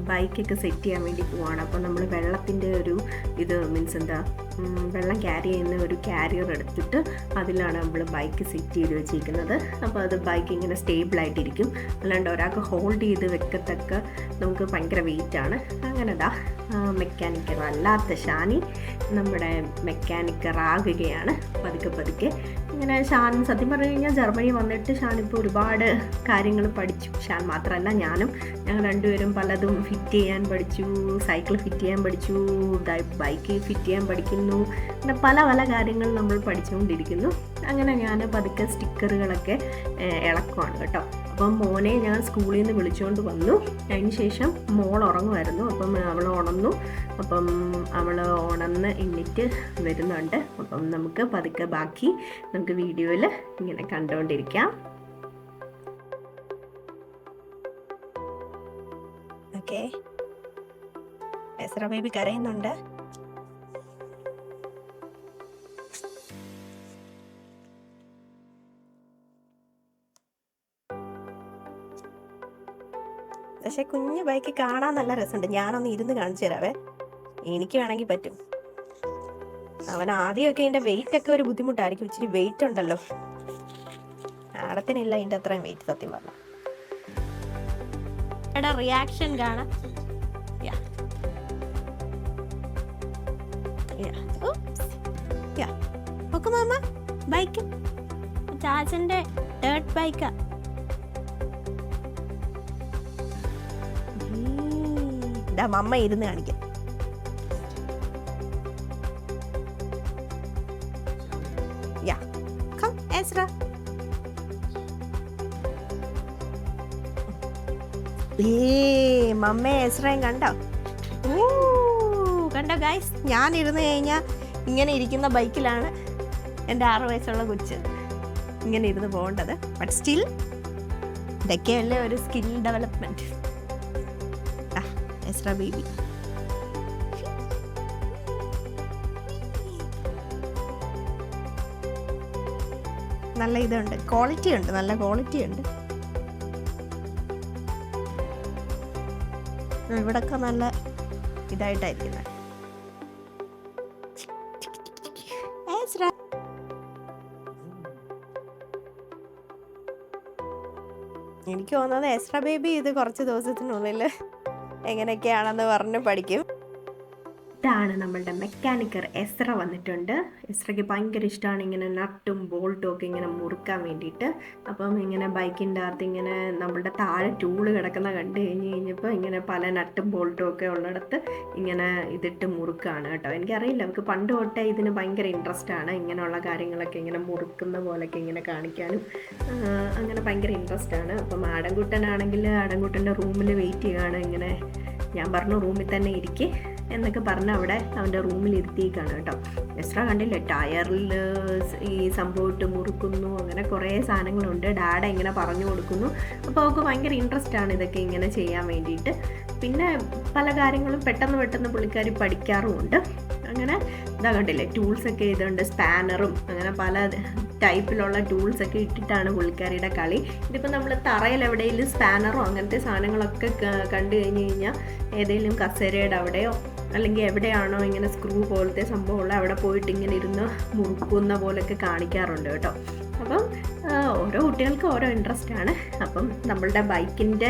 ബൈക്കൊക്കെ set ചെയ്യാൻ വേണ്ടി പോവാണ്. അപ്പോൾ നമ്മൾ വെള്ളത്തിൻ്റെ ഒരു ഇത് മീൻസ് എന്താ വെള്ളം ക്യാരി ചെയ്യുന്ന ഒരു ക്യാരിയർ എടുത്തിട്ട് അതിലാണ് നമ്മൾ ബൈക്ക് സെറ്റ് ചെയ്ത് വെച്ചിരിക്കുന്നത്. അപ്പോൾ അത് ബൈക്ക് ഇങ്ങനെ സ്റ്റേബിളായിട്ടിരിക്കും, അല്ലാണ്ട് ഒരാൾക്ക് ഹോൾഡ് ചെയ്ത് വെക്കത്തക്ക നമുക്ക് ഭയങ്കര വെയിറ്റാണ്. അങ്ങനെതാ മെക്കാനിക്കർ അല്ലാത്ത ഷാനി നമ്മുടെ മെക്കാനിക്കറാകുകയാണ് പതുക്കെ പതുക്കെ. ഇങ്ങനെ ഷാൻ സത്യം പറഞ്ഞു കഴിഞ്ഞാൽ ജർമ്മനി വന്നിട്ട് ഷാൻ ഇപ്പോൾ ഒരുപാട് കാര്യങ്ങൾ പഠിച്ചു. ഷാൻ മാത്രമല്ല ഞാനും, ഞങ്ങൾ രണ്ടുപേരും പലതും ഫിറ്റ് ചെയ്യാൻ പഠിച്ചു, സൈക്കിൾ ഫിറ്റ് ചെയ്യാൻ പഠിച്ചു, ബൈക്ക് ഫിറ്റ് ചെയ്യാൻ പഠിക്കുന്നു, അങ്ങനെ പല പല കാര്യങ്ങൾ നമ്മൾ പഠിച്ചുകൊണ്ടിരിക്കുന്നു. അങ്ങനെ ഞാൻ പതുക്കെ സ്റ്റിക്കറുകളൊക്കെ ഇളക്കുവാണ് കേട്ടോ. അപ്പം മോനെ ഞാൻ സ്കൂളിൽ നിന്ന് വിളിച്ചുകൊണ്ട് വന്നു. അതിന് ശേഷം മോൾ ഉറങ്ങുമായിരുന്നു. അപ്പം അവൾ ഉണർന്നു. അപ്പം അവൾ ഉണർന്ന് എണ്ണിറ്റ് വരുന്നുണ്ട്. അപ്പം നമുക്ക് പതുക്കെ ബാക്കി നമുക്ക് വീഡിയോയിൽ ഇങ്ങനെ കണ്ടുകൊണ്ടിരിക്കാം. ഓക്കെ, എസ്ര ബേബി കരയുന്നുണ്ട്. പക്ഷെ കുഞ്ഞു ബൈക്ക് കാണാൻ നല്ല രസമുണ്ട്. ഞാനൊന്ന് ഇരുന്ന് കാണിച്ചു തരാവേ, എനിക്ക് വേണമെങ്കിൽ പറ്റും. അവൻ ആദ്യമൊക്കെ ഇതിൻ്റെ വെയിറ്റ് ഒക്കെ ഒരു ബുദ്ധിമുട്ടായിരിക്കും. ഇച്ചിരി വെയിറ്റ് ഉണ്ടല്ലോ, ആടത്തിനില്ല ഇതിൻ്റെ അത്രയും വെയിറ്റ് സത്യം പറഞ്ഞു. എടാ റിയാക്ഷൻ കാണാം. Bike ചാച്ചന്റെ third ബൈക്കാ. മമ്മ ഇരുന്ന് കാണിക്കാം. മമ്മ എസ്രയും കണ്ടോ? കണ്ടോ ഗൈസ്, ഞാൻ ഇരുന്ന് കഴിഞ്ഞാൽ ഇങ്ങനെ ഇരിക്കുന്ന ബൈക്കിലാണ് എൻ്റെ 6 വയസ്സുള്ള കൊച്ച് ഇങ്ങനെ ഇരുന്ന് പോകേണ്ടത്. ബട്ട് സ്റ്റിൽ ഇതൊക്കെയല്ലേ ഒരു സ്കിൽ ഡെവലപ്മെന്റ്. എസ്ര ബേബി നല്ല ഇതുണ്ട്, ക്വാളിറ്റി ഉണ്ട്, നല്ല ക്വാളിറ്റി ഉണ്ട്. ഇവിടൊക്കെ നല്ല ഇതായിട്ടായിരിക്കുന്നത്. എനിക്ക് തോന്നുന്നത് എസ്ര ബേബി ഇത് കുറച്ച് ദിവസത്തിനുള്ളിൽ എങ്ങനെയൊക്കെയാണെന്ന് പറഞ്ഞ് പഠിക്കും. ഇതാണ് നമ്മളുടെ മെക്കാനിക്കർ എസ്ര വന്നിട്ടുണ്ട്. എസ്രയ്ക്ക് ഭയങ്കര ഇഷ്ടമാണ് ഇങ്ങനെ നട്ടും ബോൾട്ടും ഒക്കെ ഇങ്ങനെ മുറുക്കാൻ വേണ്ടിയിട്ട്. അപ്പം ഇങ്ങനെ ബൈക്കിൻ്റെ അകത്ത് ഇങ്ങനെ നമ്മളുടെ താഴെ ടൂള് കിടക്കുന്ന കണ്ടു കഴിഞ്ഞപ്പോൾ ഇങ്ങനെ പല നട്ടും ബോൾട്ടും ഒക്കെ ഉള്ളിടത്ത് ഇങ്ങനെ ഇതിട്ട് മുറുക്കാണ് കേട്ടോ. എനിക്കറിയില്ല, നമുക്ക് പണ്ട് തൊട്ടേ ഇതിന് ഭയങ്കര ഇൻട്രസ്റ്റ് ആണ്. ഇങ്ങനെയുള്ള കാര്യങ്ങളൊക്കെ ഇങ്ങനെ മുറുക്കുന്ന പോലെയൊക്കെ ഇങ്ങനെ കാണിക്കാനും അങ്ങനെ ഭയങ്കര ഇൻട്രസ്റ്റ് ആണ്. അപ്പം ആടൻകുട്ടനാണെങ്കിൽ ആടൻകുട്ടൻ്റെ റൂമിൽ വെയിറ്റ് ചെയ്യുകയാണ്. ഇങ്ങനെ ഞാൻ പറഞ്ഞു റൂമിൽ തന്നെ ഇരിക്കേ എന്നൊക്കെ പറഞ്ഞ് അവിടെ അവൻ്റെ റൂമിൽ ഇരുത്തിയേക്കാണ് കേട്ടോ. എസ്ര കണ്ടില്ലേ, ടയറിൽ ഈ സംഭവം ഇട്ട് മുറുക്കുന്നു, അങ്ങനെ കുറേ സാധനങ്ങളുണ്ട്. ഡാഡ ഇങ്ങനെ പറഞ്ഞു കൊടുക്കുന്നു. അപ്പോൾ അവൾക്ക് ഭയങ്കര ഇൻട്രസ്റ്റ് ആണ് ഇതൊക്കെ ഇങ്ങനെ ചെയ്യാൻ വേണ്ടിയിട്ട്. പിന്നെ പല കാര്യങ്ങളും പെട്ടെന്ന് പുള്ളിക്കാരി പഠിക്കാറുമുണ്ട്. അങ്ങനെ ഇതാ കണ്ടില്ലേ, ടൂൾസൊക്കെ ഇതുണ്ട്, സ്പാനറും അങ്ങനെ പല ടൈപ്പിലുള്ള ടൂൾസൊക്കെ ഇട്ടിട്ടാണ് പുള്ളിക്കാരിയുടെ കളി. ഇതിപ്പോൾ നമ്മൾ തറയിൽ എവിടെയെങ്കിലും സ്പാനറോ അങ്ങനത്തെ സാധനങ്ങളൊക്കെ കണ്ടു കഴിഞ്ഞ് കഴിഞ്ഞാൽ ഏതെങ്കിലും കസേരയുടെ അവിടെയോ അല്ലെങ്കിൽ എവിടെയാണോ ഇങ്ങനെ സ്ക്രൂ പോലത്തെ സംഭവമുള്ള അവിടെ പോയിട്ട് ഇങ്ങനെ ഇരുന്ന് മുറുക്കുന്ന പോലെയൊക്കെ കാണിക്കാറുണ്ട് കേട്ടോ. അപ്പം ഓരോ കുട്ടികൾക്ക് ഓരോ ഇൻട്രസ്റ്റ് ആണ്. അപ്പം നമ്മളുടെ ബൈക്കിൻ്റെ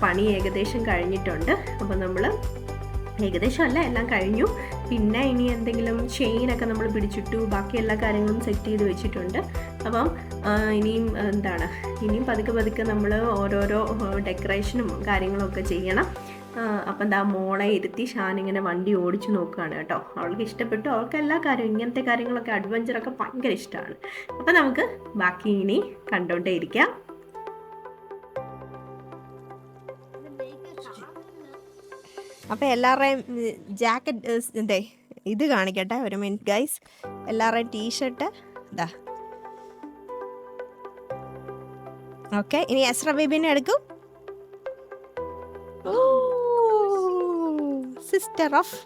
പണി ഏകദേശം കഴിഞ്ഞിട്ടുണ്ട്. അപ്പം നമ്മൾ ഏകദേശം അല്ല, എല്ലാം കഴിഞ്ഞു. പിന്നെ ഇനി എന്തെങ്കിലും ചെയിനൊക്കെ നമ്മൾ പിടിച്ചിട്ടു, ബാക്കി എല്ലാ കാര്യങ്ങളും സെറ്റ് ചെയ്ത് വെച്ചിട്ടുണ്ട്. അപ്പം ഇനിയും പതുക്കെ നമ്മൾ ഓരോരോ ഡെക്കറേഷനും കാര്യങ്ങളും ഒക്കെ ചെയ്യണം. അപ്പം എന്താ മോളെ ഇരുത്തി ഷാൻ ഇങ്ങനെ വണ്ടി ഓടിച്ചു നോക്കുകയാണ് കേട്ടോ. അവൾക്ക് ഇഷ്ടപ്പെട്ടു. അവൾക്ക് എല്ലാ കാര്യവും ഇങ്ങനത്തെ കാര്യങ്ങളൊക്കെ അഡ്വഞ്ചറൊക്കെ ഭയങ്കര ഇഷ്ടമാണ്. അപ്പം നമുക്ക് ബാക്കി ഇനി കണ്ടോണ്ടേ ഇരിക്കാം. അപ്പോൾ എല്ലാവരുടെയും ജാക്കറ്റ് ഇത് കാണിക്കട്ടെ ഒരു മിനിറ്റ് ഗൈസ്. എല്ലാവരുടെയും ടീഷർട്ട് ഇതാ. ഓക്കെ, ഇനി എസ്ര ബേബിനെ എടുക്കും. Sister of.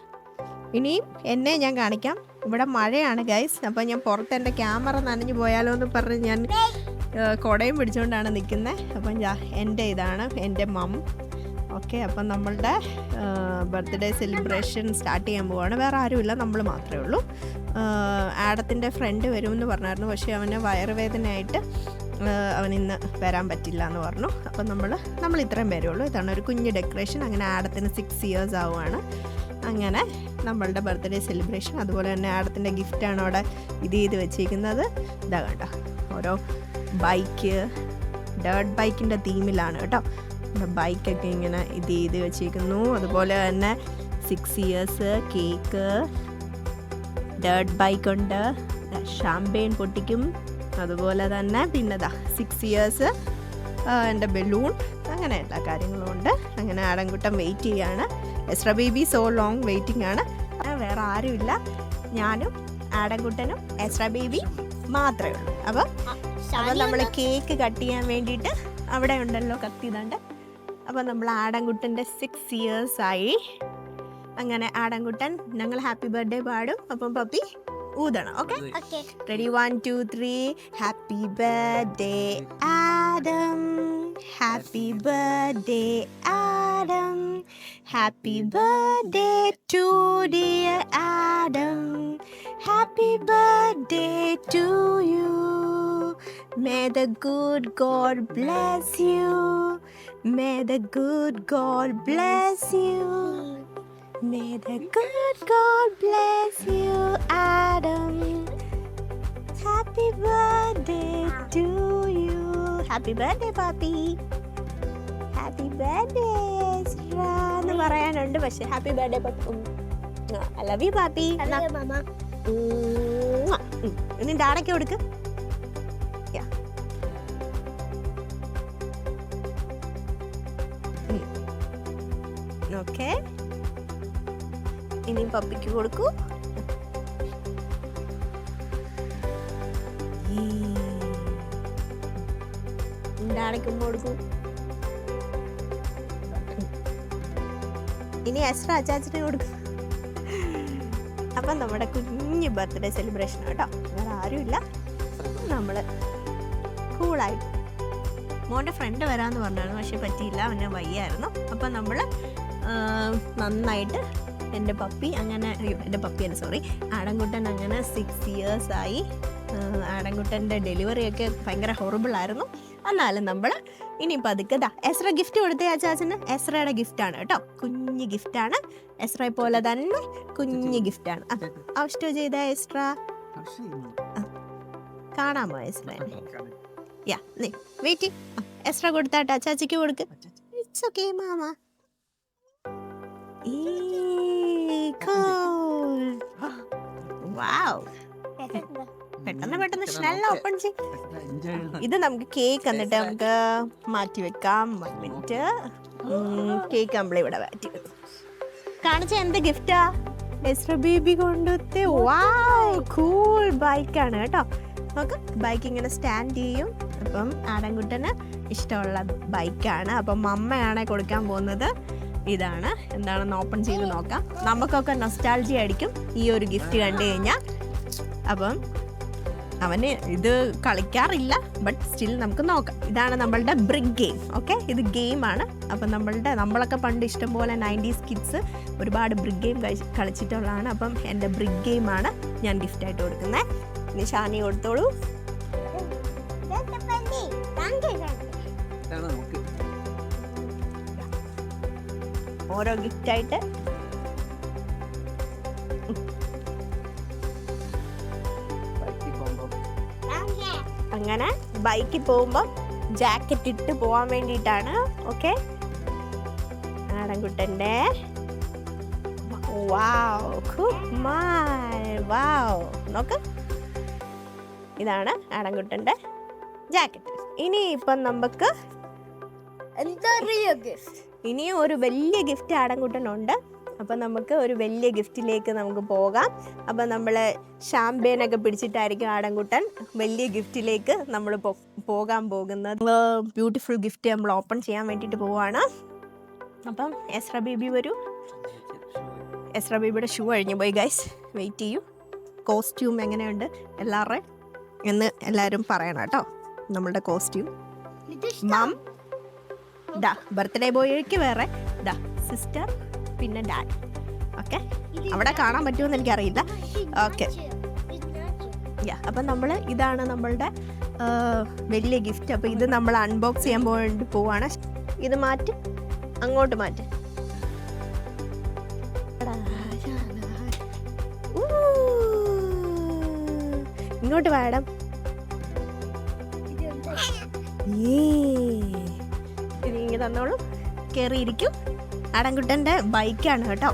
ഇനിയും എന്നെ ഞാൻ കാണിക്കാം. ഇവിടെ മഴയാണ് ഗൈസ്. അപ്പോൾ ഞാൻ പുറത്ത് എൻ്റെ ക്യാമറ നനഞ്ഞു പോയാലോ എന്ന് പറഞ്ഞ് ഞാൻ കുടയും പിടിച്ചുകൊണ്ടാണ് നിൽക്കുന്നത്. അപ്പം എൻ്റെ ഇതാണ് എൻ്റെ മം. ഓക്കെ, അപ്പം നമ്മളുടെ ബർത്ത്ഡേ സെലിബ്രേഷൻ സ്റ്റാർട്ട് ചെയ്യാൻ പോവാണ്. വേറെ ആരുമില്ല, നമ്മൾ മാത്രമേ ഉള്ളൂ. ആഡത്തിൻ്റെ ഫ്രണ്ട് വരുമെന്ന് പറഞ്ഞായിരുന്നു, പക്ഷേ അവന് വയറുവേദനയായിട്ട് അവൻ ഇന്ന് വരാൻ പറ്റില്ല എന്ന് പറഞ്ഞു. അപ്പം നമ്മൾ ഇത്രയും പേരേ ഉള്ളൂ. ഇതാണ് ഒരു കുഞ്ഞ് ഡെക്കറേഷൻ. അങ്ങനെ ആഡത്തിന് 6 years ആവുകയാണ്. അങ്ങനെ നമ്മളുടെ ബർത്ത്ഡേ സെലിബ്രേഷൻ. അതുപോലെ തന്നെ ആഡത്തിൻ്റെ ഗിഫ്റ്റാണ് അവിടെ ഇത് ചെയ്ത് വെച്ചിരിക്കുന്നത്. ഇതാ കണ്ട, ഓരോ ബൈക്ക്, ഡേർട്ട് ബൈക്കിൻ്റെ തീമിലാണ് കേട്ടോ. ബൈക്കൊക്കെ ഇങ്ങനെ ഇത് ചെയ്ത് വെച്ചിരിക്കുന്നു. അതുപോലെ തന്നെ 6 years, കേക്ക്, ഡേർട്ട് ബൈക്കുണ്ട്, ഷാമ്പെയിൻ പൊട്ടിക്കും. അതുപോലെ തന്നെ പിന്നെ 6 years, എൻ്റെ ബലൂൺ, അങ്ങനെ എല്ലാ കാര്യങ്ങളും ഉണ്ട്. അങ്ങനെ ആടൻകുട്ടൻ വെയിറ്റ് ചെയ്യാണ്. Ezra baby so long waiting ആണ്. വേറെ ആരുമില്ല, ഞാനും ആടൻകുട്ടനും എസ്ര ബേബി മാത്രമേ ഉള്ളൂ. അപ്പോൾ നമ്മൾ കേക്ക് കട്ട് ചെയ്യാൻ വേണ്ടിയിട്ട് അവിടെ ഉണ്ടല്ലോ കത്തിയതുണ്ട്. അപ്പോൾ നമ്മൾ ആടൻകുട്ടൻ്റെ 6 years ആയി. അങ്ങനെ ആടൻകുട്ടൻ ഞങ്ങൾ ഹാപ്പി ബർത്ത്ഡേ പാടും. അപ്പം പപ്പി ഊതണം. Okay, ready? 1 2 3. Happy birthday Adam, happy birthday Adam, happy birthday to dear Adam, happy birthday to you. May the good God bless you. May the good God bless you. May the good God bless you, Adam. Happy birthday to you. Happy birthday, Papi. Happy birthday, Ezra. എന്ന് പറയാനുണ്ട്, പക്ഷെ happy birthday puppy. I love you, Papi. I love you, Mama. ഇനി ഡാഡയ്ക്ക് കൊടുക്ക്. Okay, ഇനി പപ്പിക്ക് കൊടുക്കൂ. ഡാഡയ്ക്കുമ്പോ കൊടുക്കൂ. ഇനി എസ്ര അച്ചാച്ചനെ കൊടുക്കും. അപ്പം നമ്മുടെ കുഞ്ഞ് ബർത്ത്ഡേ സെലിബ്രേഷൻ കേട്ടോ. വേറെ ആരുമില്ല, നമ്മൾ കൂളായിട്ട്. മോൻ്റെ ഫ്രണ്ട് വരാമെന്ന് പറഞ്ഞായിരുന്നു, പക്ഷെ പറ്റിയില്ല, അവനെ വയ്യായിരുന്നു. അപ്പം നമ്മൾ നന്നായിട്ട് എൻ്റെ പപ്പി അങ്ങനെ, എൻ്റെ പപ്പിയല്ല സോറി, ആടൻകുട്ടൻ അങ്ങനെ 6 years ആയി. ആടൻകുട്ടൻ്റെ ഡെലിവറിയൊക്കെ ഭയങ്കര ഹൊറിബിളായിരുന്നു. എന്നാലും നമ്മൾ ഇനി പതുക്കെ എസ്ര ഗിഫ്റ്റ് കൊടുത്തേ അച്ചാച്ചന്. എസ്രയുടെ ഗിഫ്റ്റാണ് കേട്ടോ, കുഞ്ഞ് ഗിഫ്റ്റാണ്. എസ്രയെ പോലെ തന്നെ കുഞ്ഞ് ഗിഫ്റ്റാണ്. ഇഷ്ടം ചെയ്ത എസ്ര കാണാമോ? എസ്ര വെയിറ്റ്. എസ്ര കൊടുത്താട്ടെ, അച്ചാച്ചിക്ക് കൊടുക്ക്. It's okay mama. പെട്ടെന്ന് സ്നെല്ല ഓപ്പൺ ചെയ്യും. ഇത് നമുക്ക് കേക്ക് എന്നിട്ട് നമുക്ക് മാറ്റി വെക്കാം. 1 minute. കേക്ക് നമ്മൾ ഇവിടെ മാറ്റി വെക്കും. കാണിച്ച എന്ത് ഗിഫ്റ്റാ? എസ്ര ബേബി കൊണ്ടുവത്തെ കൂൾ ബൈക്കാണ് കേട്ടോ. നമുക്ക് ബൈക്ക് ഇങ്ങനെ സ്റ്റാൻഡ് ചെയ്യും. അപ്പം ആടൻകുട്ടന് ഇഷ്ടമുള്ള ബൈക്കാണ്. അപ്പം അമ്മയാണ് കൊടുക്കാൻ പോകുന്നത്. ഇതാണ്, എന്താണെന്ന് ഓപ്പൺ ചെയ്ത് നോക്കാം. നമുക്കൊക്കെ നൊസ്റ്റാൾജി ആയിരിക്കും ഈ ഒരു ഗിഫ്റ്റ് കണ്ടു കഴിഞ്ഞാൽ. അപ്പം അവന് ഇത് കളിക്കാറില്ല, ബട്ട് സ്റ്റിൽ നമുക്ക് നോക്കാം. ഇതാണ് നമ്മളുടെ ബ്രിക്ക് ഗെയിം. ഓക്കെ, ഇത് ഗെയിമാണ്. അപ്പം നമ്മളൊക്കെ പണ്ട് ഇഷ്ടം പോലെ 90s കിഡ്സ് ഒരുപാട് ബ്രിക്ക് ഗെയിം കളിച്ചിട്ടുള്ളതാണ്. അപ്പം എൻ്റെ ബ്രിക്ക് ഗെയിമാണ് ഞാൻ ഗിഫ്റ്റായിട്ട് കൊടുക്കുന്നത്. ഇനി ഷാനി കൊടുത്തോളൂ. ഓരോ ഗിഫ്റ്റായിട്ട് അങ്ങനെ ബൈക്കിൽ പോകുമ്പോൾ ജാക്കറ്റ് ഇട്ട് പോകാൻ വേണ്ടിയിട്ടാണ്. ഓക്കെ, ആടൻകുട്ടൻ്റെ നോക്ക്, ഇതാണ് ആടൻകുട്ടൻ്റെ ജാക്കറ്റ്. ഇനി ഇപ്പം നമുക്ക് ഇനിയും ഒരു വലിയ ഗിഫ്റ്റ് ആടൻകുട്ടനുണ്ട്. അപ്പം നമുക്ക് ഒരു വലിയ ഗിഫ്റ്റിലേക്ക് നമുക്ക് പോകാം. അപ്പം നമ്മൾ ഷാമ്പെയിനൊക്കെ പിടിച്ചിട്ടായിരിക്കും ആടൻകുട്ടൻ വലിയ ഗിഫ്റ്റിലേക്ക് നമ്മൾ പോകാൻ പോകുന്നത്. ബ്യൂട്ടിഫുൾ ഗിഫ്റ്റ് നമ്മൾ ഓപ്പൺ ചെയ്യാൻ വേണ്ടിയിട്ട് പോവാണ്. അപ്പം എസ്ര ബേബി വരൂ. എസ്ര ബേബിയുടെ ഷൂ അഴിഞ്ഞു പോയി ഗൈസ്, വെയിറ്റ് ചെയ്യൂ. കോസ്റ്റ്യൂം എങ്ങനെയുണ്ട് എല്ലാവരുടെയും എന്ന് എല്ലാവരും പറയണം കേട്ടോ. നമ്മളുടെ കോസ്റ്റ്യൂം മം ഇതാ ബർത്ത്ഡേ ബോയ്ക്ക് വേറെ, ഇതാ സിസ്റ്റർ, പിന്നെ ഡാഡ്. ഓക്കെ, അവിടെ കാണാൻ പറ്റുമെന്ന് എനിക്കറിയില്ല. ഓക്കെ, അപ്പം നമ്മൾ ഇതാണ് നമ്മളുടെ വലിയ ഗിഫ്റ്റ്. അപ്പോൾ ഇത് നമ്മൾ അൺബോക്സ് ചെയ്യാൻ വേണ്ടി പോവാണ്. ഇത് മാറ്റി അങ്ങോട്ട് മാറ്റി. ഇങ്ങോട്ട് വേണം. ഇങ്ങനെ തന്നോളൂ, കയറിയിരിക്കും. ആടൻകുട്ടൻ്റെ ബൈക്കാണ് കേട്ടോ,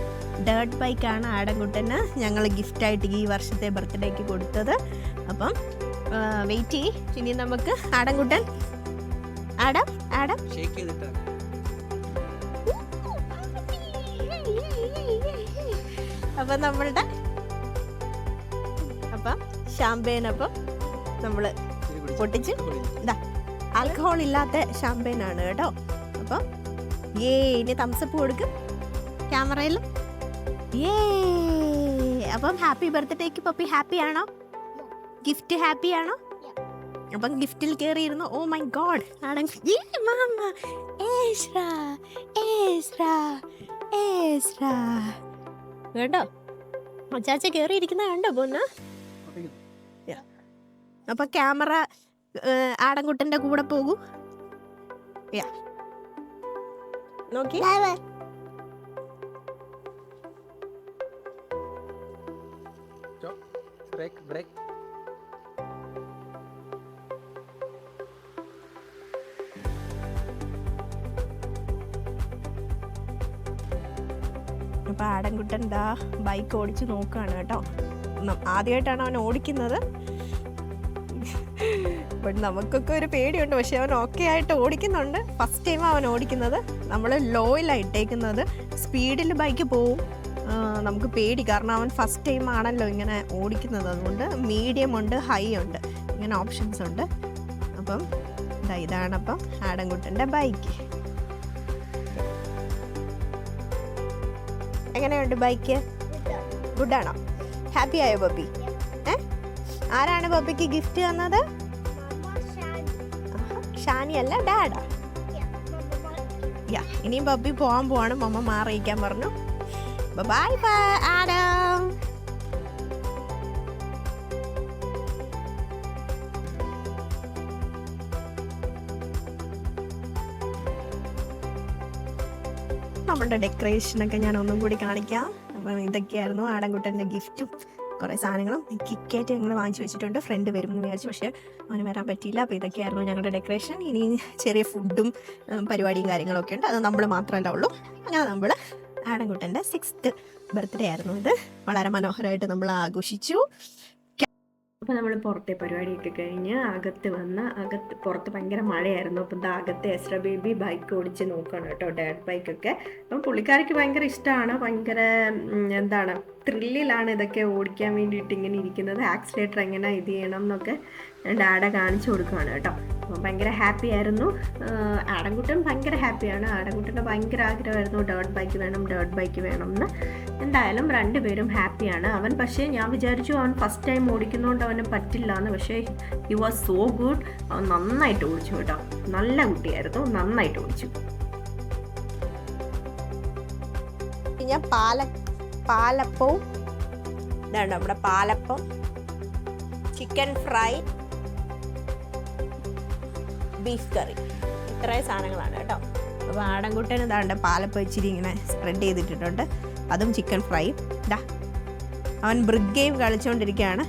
ഡേർട്ട് ബൈക്കാണ് ആടൻകുട്ടന് ഞങ്ങൾ ഗിഫ്റ്റായിട്ട് ഈ വർഷത്തെ ബർത്ത്ഡേക്ക് കൊടുത്തത്. അപ്പം വെയിറ്റ് ചെയ്യ്, ഇനി നമുക്ക് ആടൻകുട്ടൻ ആടം അപ്പം നമ്മളുടെ അപ്പം ഷാമ്പയിനപ്പം നമ്മൾ പൊട്ടിച്ച്, ഇതാ ആൽക്കഹോൾ ഇല്ലാത്ത ഷാമ്പയിനാണ് കേട്ടോ. അപ്പം ഇനി തംസപ്പ് കൊടുക്കും ക്യാമറയിൽ. അപ്പം ഹാപ്പി ബർത്ത്ഡേക്ക് പപ്പി ഹാപ്പി ആണോ? ഗിഫ്റ്റ് ഹാപ്പി ആണോ? അപ്പം ഗിഫ്റ്റിൽ കയറിയിരുന്നു. ഓ മൈ ഗോഡ്, കേട്ടോ ചാച്ച കയറിയിരിക്കുന്ന കണ്ടോ പോന്ന. അപ്പൊ ക്യാമറ ആടൻകുട്ടന്റെ കൂടെ പോകൂ. നോക്കി break. അപ്പോൾ ആടൻകുട്ടൻ എന്താ ബൈക്ക് ഓടിച്ച് നോക്കുകയാണ് കേട്ടോ. ആദ്യമായിട്ടാണ് അവൻ ഓടിക്കുന്നത്. ബട്ട് നമുക്കൊക്കെ ഒരു പേടിയുണ്ട്, പക്ഷെ അവൻ ഓക്കെ ആയിട്ട് ഓടിക്കുന്നുണ്ട്. ഫസ്റ്റ് ടൈം അവൻ ഓടിക്കുന്നത്. നമ്മൾ ലോയിലാണ് ഇട്ടേക്കുന്നത്, സ്പീഡിൽ ബൈക്ക് പോവും. നമുക്ക് പേടി, കാരണം അവൻ ഫസ്റ്റ് ടൈം ആണല്ലോ ഇങ്ങനെ ഓടിക്കുന്നത്. അതുകൊണ്ട് മീഡിയം ഉണ്ട്, ഹൈ ഉണ്ട്, ഇങ്ങനെ ഓപ്ഷൻസ് ഉണ്ട്. അപ്പം ഇതാണപ്പം ആടൻകുട്ടൻ്റെ ബൈക്ക്. എങ്ങനെയുണ്ട് ബൈക്ക്? ഗുഡാണോ? ഹാപ്പി ആയോ പപ്പി? ആരാണ് പപ്പിക്ക് ഗിഫ്റ്റ് തന്നത്? ഷാനി അല്ല, ഡാഡാ. ഇനിയും പപ്പി പോകാൻ പോവാണ്. മമ്മ മാറിയിക്കാൻ പറഞ്ഞു. Bye bye Adam. നമ്മളുടെ ഡെക്കറേഷനൊക്കെ ഞാൻ ഒന്നും കൂടി കാണിക്കാം. അപ്പം ഇതൊക്കെയായിരുന്നു ആടൻകുട്ടൻ്റെ ഗിഫ്റ്റും കുറേ സാധനങ്ങളും. കിക്കേറ്റ് ഞങ്ങൾ വാങ്ങിച്ചു വെച്ചിട്ടുണ്ട്, ഫ്രണ്ട് വരും എന്ന് വിചാരിച്ചു, പക്ഷേ അവന് വരാൻ പറ്റിയില്ല. അപ്പോൾ ഇതൊക്കെയായിരുന്നു ഞങ്ങളുടെ ഡെക്കറേഷൻ. ഇനി ചെറിയ ഫുഡും പരിപാടിയും കാര്യങ്ങളൊക്കെ ഉണ്ട്, അത് നമ്മൾ മാത്രമല്ല ഉള്ളൂ. അങ്ങനെ നമ്മൾ ആടൻകുട്ടൻ്റെ 6th ബർത്ത്ഡേ ആയിരുന്നു ഇത്. വളരെ മനോഹരമായിട്ട് നമ്മൾ ആഘോഷിച്ചു. അപ്പോൾ നമ്മൾ പുറത്തെ പരിപാടിയൊക്കെ കഴിഞ്ഞ് അകത്ത് വന്ന്, പുറത്ത് ഭയങ്കര മഴയായിരുന്നു. അപ്പം അകത്ത് എസ്ര ബേബി ബൈക്ക് ഓടിച്ച് നോക്കുകയാണ് കേട്ടോ, ഡാഡ് ബൈക്കൊക്കെ. അപ്പം പുള്ളിക്കാരിക്ക് ഭയങ്കര ഇഷ്ടമാണ്, ഭയങ്കര എന്താണ് ത്രില്ലിലാണ് ഇതൊക്കെ ഓടിക്കാൻ വേണ്ടിയിട്ട് ഇങ്ങനെ ഇരിക്കുന്നത്. ആക്സിലേറ്റർ എങ്ങനെ ഇത് ചെയ്യണം എന്നൊക്കെ ഡാഡ കാണിച്ചു കൊടുക്കുകയാണ് കേട്ടോ. അപ്പം ഭയങ്കര ഹാപ്പി ആയിരുന്നു. ആടൻകുട്ടൻ ഭയങ്കര ഹാപ്പിയാണ്. ആടൻകുട്ടൻ്റെ ഭയങ്കര ആഗ്രഹമായിരുന്നു ഡേർട്ട് ബൈക്ക് വേണം എന്ന്. എന്തായാലും രണ്ടുപേരും ഹാപ്പിയാണ്. അവൻ പക്ഷേ ഞാൻ വിചാരിച്ചു അവൻ ഫസ്റ്റ് ടൈം ഓടിക്കുന്നതുകൊണ്ട് അവന് പറ്റില്ല എന്ന്, പക്ഷേ ഹി വാസ് സോ ഗുഡ്. അവൻ നന്നായിട്ട് ഓടിച്ചു കേട്ടോ, നല്ല കുട്ടിയായിരുന്നു, നന്നായിട്ട് ഓടിച്ചു. ഞാൻ പാലപ്പവും ഇതാണ് നമ്മുടെ പാലപ്പം, ചിക്കൻ ഫ്രൈ, ബീഫ് കറി, ഇത്രയും സാധനങ്ങളാണ് കേട്ടോ. അപ്പോൾ ആടൻകുട്ടൻ ഇതാണ്ട് പാലപ്പം ഇച്ചിരി ഇങ്ങനെ സ്പ്രെഡ് ചെയ്തിട്ടിട്ടുണ്ട്, അതും ചിക്കൻ ഫ്രൈയും. ഇതാ അവൻ ബ്രിഗ് ഗെയിം കളിച്ചുകൊണ്ടിരിക്കുകയാണ്.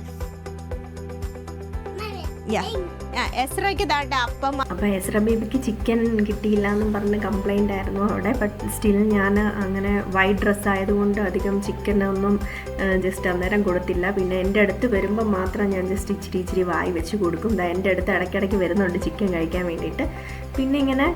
എസ്രയ്ക്ക് ഇതാണ്ട് അപ്പം. അപ്പോൾ എസ്ര ബേബിക്ക് ചിക്കൻ കിട്ടിയില്ല എന്നും പറഞ്ഞ് കംപ്ലൈൻ്റ് ആയിരുന്നു അവിടെ. ബട്ട് സ്റ്റിൽ ഞാൻ അങ്ങനെ വൈറ്റ് ഡ്രസ്സ് ആയതുകൊണ്ട് അധികം ചിക്കനൊന്നും ജസ്റ്റ് അന്നേരം കൊടുത്തില്ല. പിന്നെ എൻ്റെ അടുത്ത് വരുമ്പോൾ മാത്രം ഞാൻ ജസ്റ്റ് ഇച്ചിരി വായി വെച്ച് കൊടുക്കും. എൻ്റെ അടുത്ത് ഇടയ്ക്കിടയ്ക്ക് വരുന്നുണ്ട് ചിക്കൻ കഴിക്കാൻ വേണ്ടിയിട്ട്. പിന്നെ ഇങ്ങനെ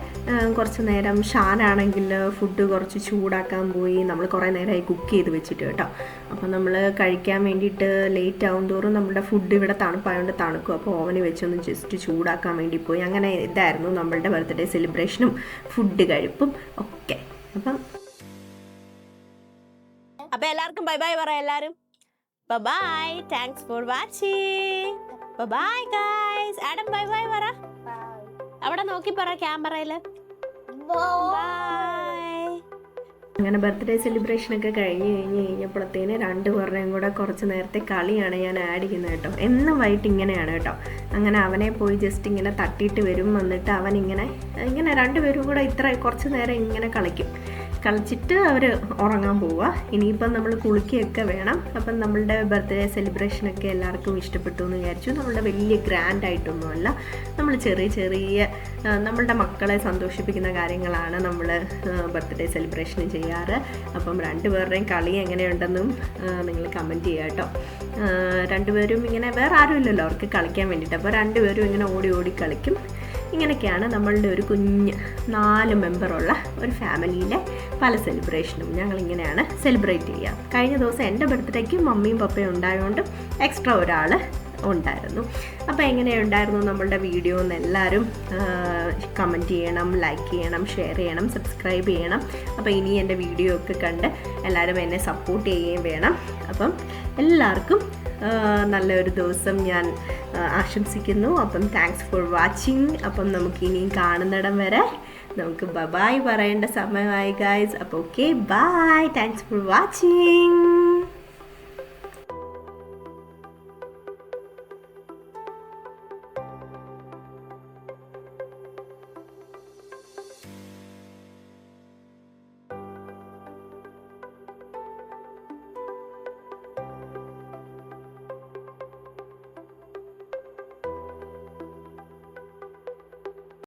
കുറച്ച് നേരം ഷാനാണെങ്കിൽ ഫുഡ് കുറച്ച് ചൂടാക്കാൻ പോയി. നമ്മൾ കുറേ നേരമായി കുക്ക് ചെയ്ത് വെച്ചിട്ട് കേട്ടോ. അപ്പോൾ നമ്മൾ കഴിക്കാൻ വേണ്ടിയിട്ട് ലേറ്റ് ആവും തോറും നമ്മുടെ ഫുഡ് ഇവിടെ തണുപ്പായതുകൊണ്ട് തണുക്കും. അപ്പോൾ ഓവന് വെച്ചൊന്ന് ജസ്റ്റ് ചൂടാക്കാൻ വേണ്ടി പോയി. അങ്ങനെ ഇതായിരുന്നു നമ്മളുടെ ബർത്ത്ഡേ സെലിബ്രേഷനും ഫുഡ് കഴിപ്പും ഒക്കെ. അപ്പം എല്ലാവർക്കും ബൈ ബൈ പറ. എല്ലാവരും bye, thanks for watching, bye guys. Adam bye bye പറ, അവിടെ നോക്കി പറ ക്യാമറയിൽ. അങ്ങനെ ബർത്ത്ഡേ സെലിബ്രേഷനൊക്കെ കഴിഞ്ഞപ്പോഴത്തേന് രണ്ടുപേരുടെയും കൂടെ കുറച്ച് നേരത്തെ കളിയാണ് ഞാൻ ആഡ് ചെയ്യുന്നത് കേട്ടോ. എന്നും വൈകിട്ട് ഇങ്ങനെയാണ് കേട്ടോ. അങ്ങനെ അവനെ പോയി ജസ്റ്റ് ഇങ്ങനെ തട്ടിയിട്ട് വരും, വന്നിട്ട് അവൻ ഇങ്ങനെ രണ്ടുപേരും കൂടെ കുറച്ച് നേരം ഇങ്ങനെ കളിച്ചിട്ട് അവർ ഉറങ്ങാൻ പോവുക. ഇനിയിപ്പം നമ്മൾ കുളിക്കുകയൊക്കെ വേണം. അപ്പം നമ്മളുടെ ബർത്ത്ഡേ സെലിബ്രേഷനൊക്കെ എല്ലാവർക്കും ഇഷ്ടപ്പെട്ടു എന്ന് വിചാരിച്ചു. നമ്മളുടെ വലിയ ഗ്രാൻഡായിട്ടൊന്നുമല്ല, നമ്മൾ ചെറിയ നമ്മളുടെ മക്കളെ സന്തോഷിപ്പിക്കുന്ന കാര്യങ്ങളാണ് നമ്മൾ ബർത്ത്ഡേ സെലിബ്രേഷൻ ചെയ്യാറ്. അപ്പം രണ്ടുപേരുടെയും കളി എങ്ങനെയുണ്ടെന്നും നിങ്ങൾ കമൻറ്റ് ചെയ്യുക കേട്ടോ. രണ്ടുപേരും ഇങ്ങനെ വേറെ ആരുമില്ലല്ലോ അവർക്ക് കളിക്കാൻ വേണ്ടിയിട്ട്, അപ്പോൾ രണ്ടുപേരും ഇങ്ങനെ ഓടി കളിക്കും. ഇങ്ങനെയൊക്കെയാണ് നമ്മളുടെ ഒരു കുഞ്ഞ് 4 മെമ്പറുള്ള ഒരു ഫാമിലിയിലെ പല സെലിബ്രേഷനും ഞങ്ങളിങ്ങനെയാണ് സെലിബ്രേറ്റ് ചെയ്യുക. കഴിഞ്ഞ ദിവസം എൻ്റെ ബർത്ത്ഡേക്ക് മമ്മിയും പപ്പയും ഉണ്ടായതുകൊണ്ട് എക്സ്ട്രാ ഒരാൾ ഉണ്ടായിരുന്നു. അപ്പോൾ എങ്ങനെയുണ്ടായിരുന്നു നമ്മളുടെ വീഡിയോ എന്ന് എല്ലാവരും കമൻറ്റ് ചെയ്യണം, ലൈക്ക് ചെയ്യണം, ഷെയർ ചെയ്യണം, സബ്സ്ക്രൈബ് ചെയ്യണം. അപ്പോൾ ഇനി എൻ്റെ വീഡിയോ ഒക്കെ കണ്ട് എല്ലാവരും എന്നെ സപ്പോർട്ട് ചെയ്യുകയും വേണം. അപ്പം എല്ലാവർക്കും നല്ലൊരു ദിവസം ഞാൻ ആശംസിക്കുന്നു. അപ്പം താങ്ക്സ് ഫോർ വാച്ചിങ്. അപ്പം നമുക്ക് ഇനിയും കാണുന്നിടം വരെ നമുക്ക് ബൈ പറയേണ്ട സമയമായി ഗൈസ്. അപ്പോൾ okay, bye, thanks for watching.